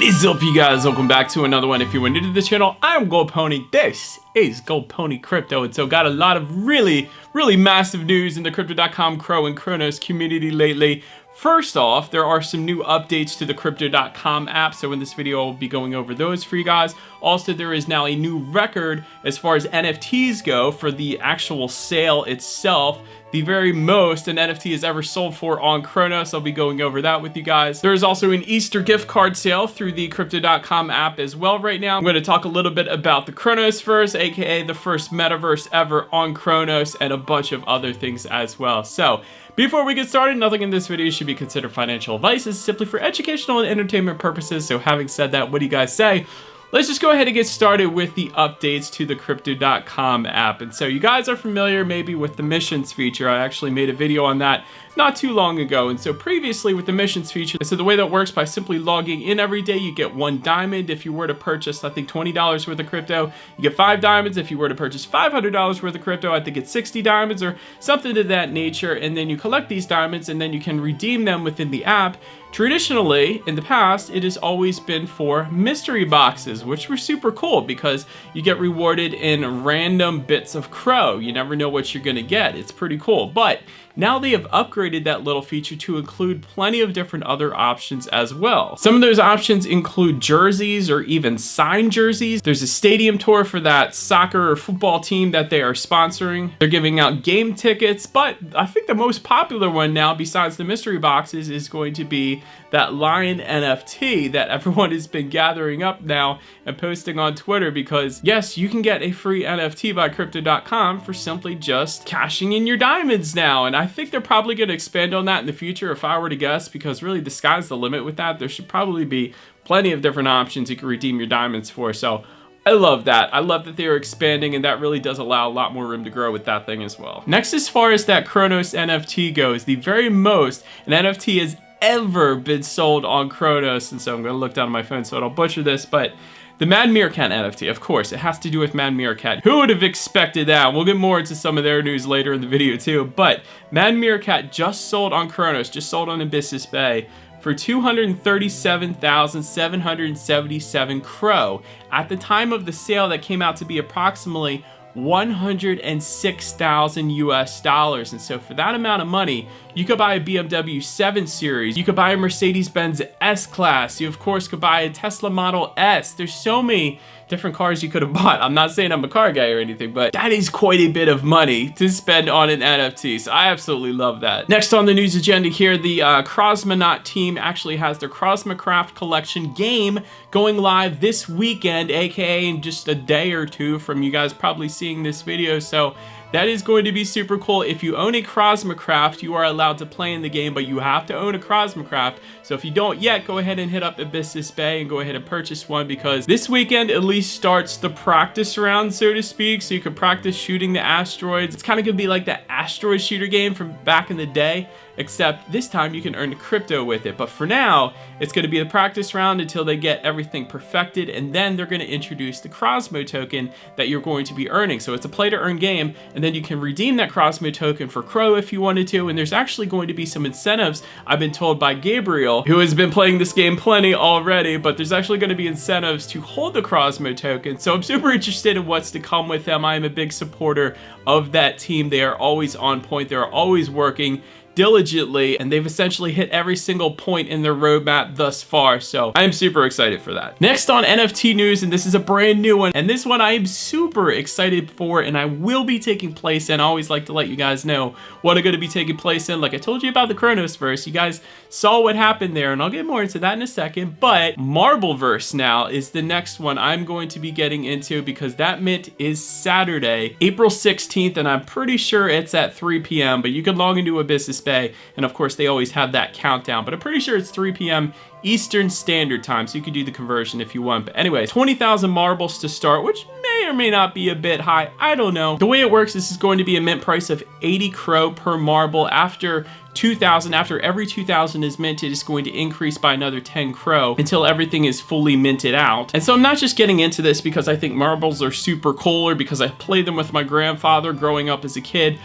What is up, you guys? Welcome back to another one. If you are new to the channel, I'm Gold Pony. This is Gold Pony Crypto. And so got a lot of really massive news in the Crypto.com Crow and Cronos community lately. First off, there are some new updates to the Crypto.com app, so in this video I'll be going over those for you guys. Also, there is now a new record as far as NFTs go for the actual sale itself. The very most an NFT has ever sold for on Cronos. I'll be going over that with you guys. There is also an Easter gift card sale through the Crypto.com app as well right now. I'm going to talk a little bit about the Cronosverse, aka the first metaverse ever on Cronos, and a bunch of other things as well. So, before we get started, nothing in this video should be considered financial advice. It's simply for educational and entertainment purposes. So having said that, what do you guys say? Let's just go ahead and get started with the updates to the Crypto.com app. And so you guys are familiar maybe with the missions feature. I actually made a video on that not too long ago. And so previously with the missions feature, so the way that works, by simply logging in every day, you get 1 diamond. If you were to purchase, I think $20 worth of crypto, you get 5 diamonds. If you were to purchase $500 worth of crypto, I think it's 60 diamonds or something to that nature. And then you collect these diamonds and then you can redeem them within the app. Traditionally, in the past, it has always been for mystery boxes, which were super cool because you get rewarded in random bits of crow. You never know what you're gonna get. It's pretty cool. But now they have upgraded that little feature to include plenty of different other options as well. Some of those options include jerseys or even signed jerseys. There's a stadium tour for that soccer or football team that they are sponsoring. They're giving out game tickets, but I think the most popular one now, besides the mystery boxes, is going to be that lion NFT that everyone has been gathering up now and posting on Twitter, because yes, you can get a free NFT by Crypto.com for simply just cashing in your diamonds now. And I think they're probably going to expand on that in the future if I were to guess, because really the sky's the limit with that. There should probably be plenty of different options you can redeem your diamonds for. So I love that. I love that they are expanding, and that really does allow a lot more room to grow with that thing as well. Next, as far as that Cronos NFT goes, the very most an NFT has ever been sold on Cronos, and so I'm going to look down on my phone so I don't butcher this, but the Mad Meerkat NFT, of course, it has to do with Mad Meerkat. Who would have expected that? We'll get more into some of their news later in the video too, but Mad Meerkat just sold on Cronos, just sold on Abyssus Bay for 237,777 crow. At the time of the sale, that came out to be approximately 106,000 US dollars. And so for that amount of money, you could buy a BMW 7 Series, you could buy a Mercedes-Benz S-Class, you of course could buy a Tesla Model S. There's so many different cars you could have bought. I'm not saying I'm a car guy or anything, but that is quite a bit of money to spend on an NFT, so I absolutely love that. Next on the news agenda here, the Cosmonaut team actually has their Cosmocraft Collection game going live this weekend, aka in just a day or two from you guys probably seeing this video. So that is going to be super cool. If you own a Cosmocraft, you are allowed to play in the game, but you have to own a Cosmocraft. So if you don't yet, go ahead and hit up Abyssus Bay and go ahead and purchase one, because this weekend at least starts the practice round, so to speak, so you can practice shooting the asteroids. It's kind of gonna be like that asteroid shooter game from back in the day, except this time you can earn crypto with it. But for now, it's going to be a practice round until they get everything perfected, and then they're going to introduce the Cosmo token that you're going to be earning. So it's a play to earn game, and then you can redeem that Cosmo token for crow if you wanted to. And there's actually going to be some incentives, I've been told by Gabriel, who has been playing this game plenty already, but there's actually going to be incentives to hold the Cosmo token. So I'm super interested in what's to come with them. I am a big supporter of that team. They are always on point. They are always working diligently, and they've essentially hit every single point in their roadmap thus far, so I am super excited for that. Next on NFT news, and this is a brand new one, and this one I am super excited for, and I will be taking place in. I always like to let you guys know what are going to be taking place in. Like I told you about the Cronosverse, you guys saw what happened there, and I'll get more into that in a second, but Marbleverse now is the next one I'm going to be getting into, because that mint is Saturday, April 16th, and I'm pretty sure it's at 3 p.m., but you can log into Abyssus Bay, and of course they always have that countdown, but I'm pretty sure it's 3 p.m. Eastern Standard Time, so you can do the conversion if you want. But anyway, 20,000 marbles to start, which may or may not be a bit high, I don't know. The way it works, this is going to be a mint price of 80 crow per marble. After 2,000, after every 2,000 is minted, it's going to increase by another 10 crow until everything is fully minted out. And so I'm not just getting into this because I think marbles are super cool or because I played them with my grandfather growing up as a kid.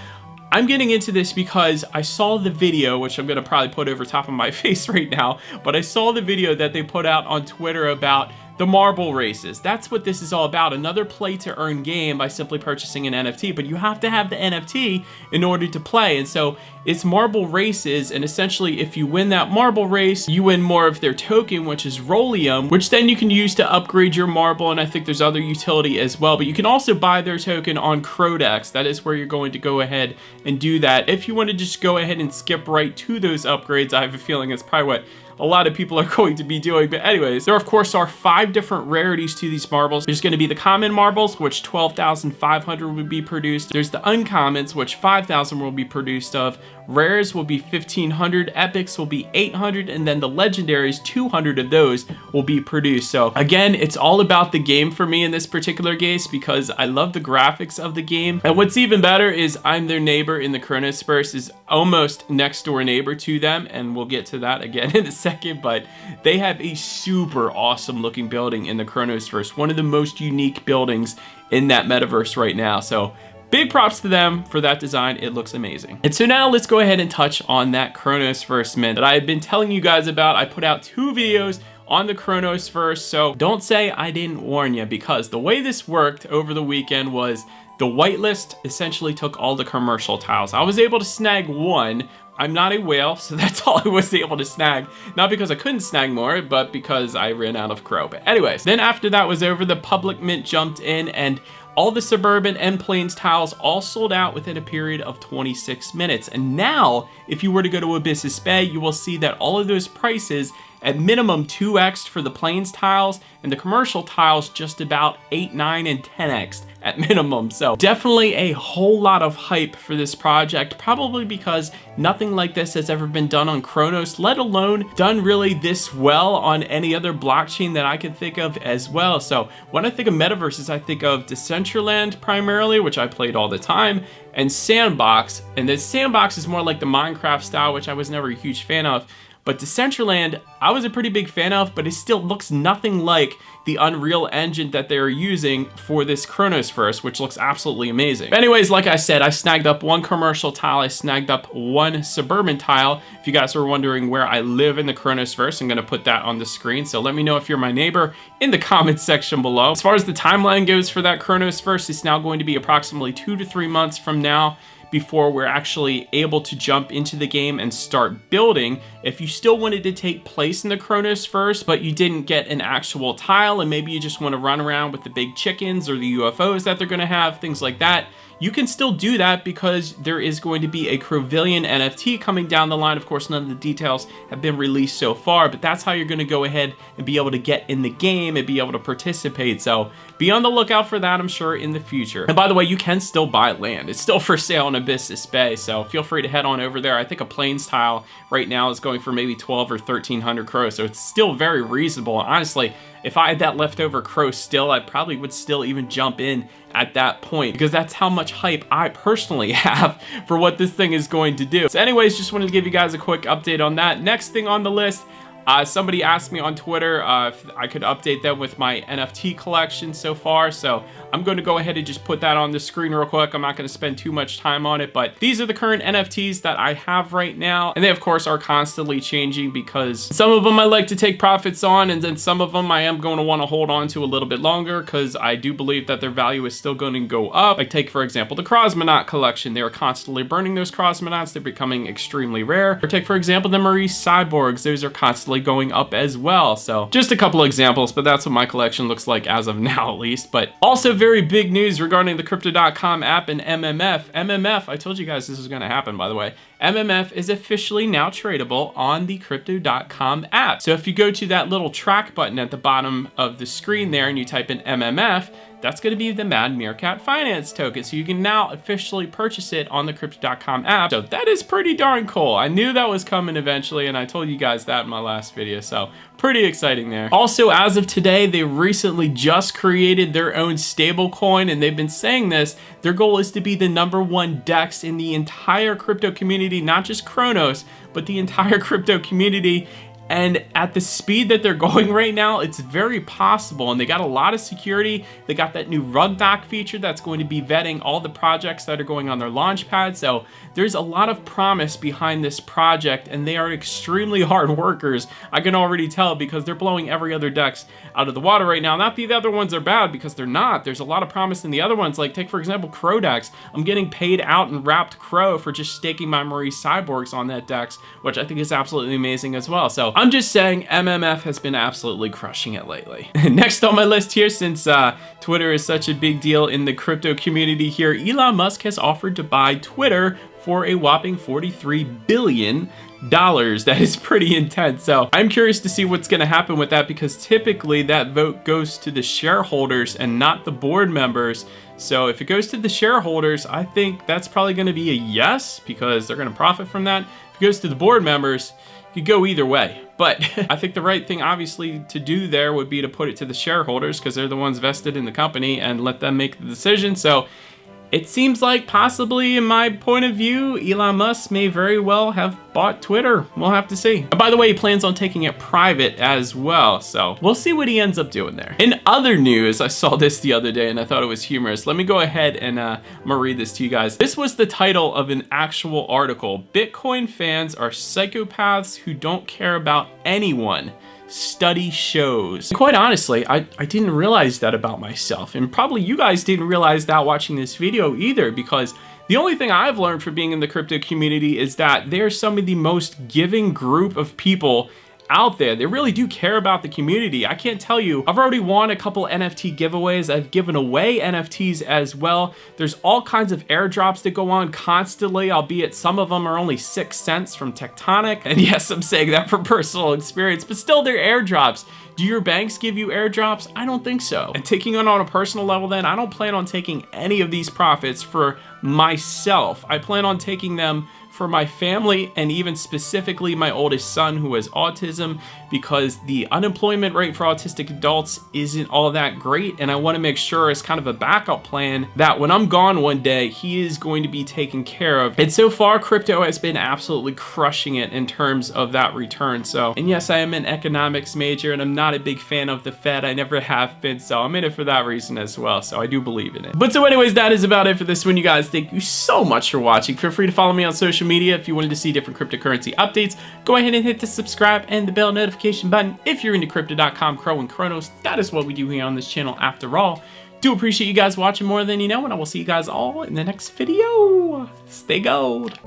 I'm getting into this because I saw the video, which I'm gonna probably put over top of my face right now, but I saw the video that they put out on Twitter about the marble races. That's what this is all about. Another play to earn game by simply purchasing an NFT, but you have to have the NFT in order to play. And so it's marble races, and essentially if you win that marble race, you win more of their token, which is Rollium, which then you can use to upgrade your marble, and I think there's other utility as well. But you can also buy their token on Cronos. That is where you're going to go ahead and do that. If you want to just go ahead and skip right to those upgrades, I have a feeling it's probably what a lot of people are going to be doing. But anyways, there of course are 5 different rarities to these marbles. There's going to be the common marbles, which 12,500 would be produced. There's the uncommons, which 5,000 will be produced of. Rares will be 1,500, epics will be 800, and then the legendaries, 200 of those will be produced. So again, it's all about the game for me in this particular case because I love the graphics of the game. And what's even better is I'm their neighbor in the Cronosverse, is almost next door neighbor to them, and we'll get to that again in a second, but they have a super awesome looking building in the Cronosverse, one of the most unique buildings in that metaverse right now. So big props to them for that design. It looks amazing. And so now let's go ahead and touch on that Cronosverse mint that I had been telling you guys about. I put out 2 videos on the Cronosverse, so don't say I didn't warn you, because the way this worked over the weekend was the whitelist essentially took all the commercial tiles. I was able to snag 1. I'm not a whale, so that's all I was able to snag. Not because I couldn't snag more, but because I ran out of crow. But anyways, then after that was over, the public mint jumped in, and all the suburban and plains tiles all sold out within a period of 26 minutes. And now, if you were to go to Abyssus Bay, you will see that all of those prices at minimum 2x for the plains tiles, and the commercial tiles just about 8, 9, and 10x at minimum. So definitely a whole lot of hype for this project, probably because nothing like this has ever been done on Cronos, let alone done really this well on any other blockchain that I can think of as well. So when I think of metaverses, I think of Decentraland primarily, which I played all the time, and Sandbox. And the Sandbox is more like the Minecraft style, which I was never a huge fan of. But Decentraland, I was a pretty big fan of, but it still looks nothing like the Unreal Engine that they're using for this Cronosverse, which looks absolutely amazing. But anyways, like I said, I snagged up 1 commercial tile, I snagged up 1 suburban tile. If you guys are wondering where I live in the Cronosverse, I'm gonna put that on the screen, so let me know if you're my neighbor in the comments section below. As far as the timeline goes for that Cronosverse, it's now going to be approximately 2 to 3 months from now before we're actually able to jump into the game and start building. If you still wanted to take place in the Cronosverse, but you didn't get an actual tile, and maybe you just want to run around with the big chickens or the UFOs that they're going to have, things like that, you can still do that because there is going to be a Crovillian NFT coming down the line. Of course, none of the details have been released so far, but that's how you're going to go ahead and be able to get in the game and be able to participate. So be on the lookout for that, I'm sure, in the future. And by the way, you can still buy land. It's still for sale on Abyssus Bay, so feel free to head on over there. I think a plains tile right now is going for maybe 12 or 1300 crow, so it's still very reasonable. Honestly, if I had that leftover crow still, I probably would still even jump in at that point, because that's how much hype I personally have for what this thing is going to do. So anyways, just wanted to give you guys a quick update on that. Next thing on the list, somebody asked me on Twitter if I could update them with my NFT collection so far, so I'm going to go ahead and just put that on the screen real quick. I'm not going to spend too much time on it, but these are the current NFTs that I have right now, and they of course are constantly changing because some of them I like to take profits on, and then some of them I am going to want to hold on to a little bit longer because I do believe that their value is still going to go up. Like take for example the Cosmonaut collection. They are constantly burning those Cosmonauts. They're becoming extremely rare. Or take for example the Maurice Cyborgs. Those are constantly going up as well. So just a couple examples, but that's what my collection looks like as of now at least. But also very big news regarding the Crypto.com app and MMF. MMF, I told you guys this was going to happen, by the way. MMF is officially now tradable on the Crypto.com app. So if you go to that little track button at the bottom of the screen there and you type in MMF, that's going to be the Mad Meerkat Finance token. So you can now officially purchase it on the Crypto.com app. So that is pretty darn cool. I knew that was coming eventually, and I told you guys that in my last video. So pretty exciting there. Also, as of today, they recently just created their own stable coin, and they've been saying this. Their goal is to be the #1 DEX in the entire crypto community, not just Cronos, but the entire crypto community. And at the speed that they're going right now, it's very possible. And they got a lot of security. They got that new rug doc feature that's going to be vetting all the projects that are going on their launch pad. So there's a lot of promise behind this project, and they are extremely hard workers. I can already tell because they're blowing every other DEX out of the water right now. Not the other ones are bad, because they're not. There's a lot of promise in the other ones. Like, take for example Crow DEX. I'm getting paid out in wrapped Crow for just staking my Marie cyborgs on that DEX, which I think is absolutely amazing as well. So I'm just saying MMF has been absolutely crushing it lately. Next on my list here, since Twitter is such a big deal in the crypto community here, Elon Musk has offered to buy Twitter for a whopping $43 billion. That is pretty intense. So I'm curious to see what's going to happen with that, because typically that vote goes to the shareholders and not the board members. So if it goes to the shareholders, I think that's probably going to be a yes, because they're going to profit from that. If it goes to the board members, it could go either way. But I think the right thing obviously to do there would be to put it to the shareholders, because they're the ones vested in the company, and let them make the decision. So it seems like possibly, in my point of view, Elon Musk may very well have bought Twitter. We'll have to see. By the way, he plans on taking it private as well, so we'll see what he ends up doing there. In other news, I saw this the other day and I thought it was humorous. Let me go ahead and I'm gonna read this to you guys. This was the title of an actual article. Bitcoin fans are psychopaths who don't care about anyone. Study shows. Quite honestly, I didn't realize that about myself, and probably you guys didn't realize that watching this video either, because the only thing I've learned from being in the crypto community is that they're some of the most giving group of people out there. They really do care about the community. I can't tell you, I've already won a couple NFT giveaways. I've given away NFTs as well. There's all kinds of airdrops that go on constantly, albeit some of them are only 6 cents from Tectonic. And yes, I'm saying that from personal experience, but still they're airdrops. Do your banks give you airdrops? I don't think so. And taking on a personal level then, I don't plan on taking any of these profits for myself. I plan on taking them for my family, and even specifically my oldest son who has autism, because the unemployment rate for autistic adults isn't all that great, and I want to make sure as kind of a backup plan that when I'm gone one day, he is going to be taken care of. And so far, crypto has been absolutely crushing it in terms of that return. So, and yes, I am an economics major, and I'm not a big fan of the Fed. I never have been, so I'm in it for that reason as well. So I do believe in it. But so anyways, that is about it for this one, you guys. Thank you so much for watching. Feel free to follow me on social media if you wanted to see different cryptocurrency updates. Go ahead and hit the subscribe and the bell notification button if you're into Crypto.com, Crow, and Cronos. That is what we do here on this channel after all. Do appreciate you guys watching more than you know, and I will see you guys all in the next video. Stay gold.